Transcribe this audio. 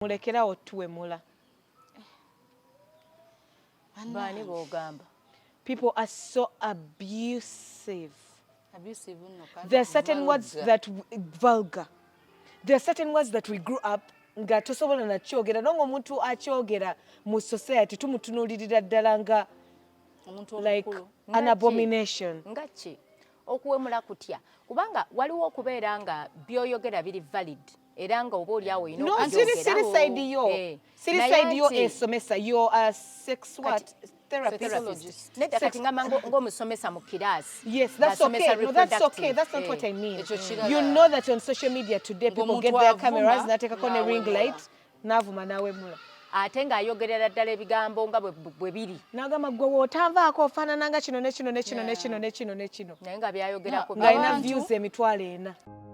mulekera Okutuwemula. Bani bogamba. People are so abusive. Abusive no. There are certain words that vulgar. There are certain words that we grew up nga tosobola na kyogera nongo omuntu akyogera mu society tumutunulirira ddala nga like an abomination. Ngachi okuwemula kutya kubanga waliwo okubeera nga byoyogera biri valid era nga oba oli awo ino no siri side yo esomesa yo a sex what therapist neda kati ngama ng'omusomesa mu class. Yes, that's okay. No, that's okay. That's not what I mean. You know that on social media today people get their cameras na take a ring light navuma nawemula. Ate ng'ayogerera ddala ebigambo nga bwe biri. N'agamba gwe w'otanvaako ofaanana nga kino ne kino ne kino ne kino ne kino ne kino. Naye nga byayogerako ng'alina views emitwalo 4.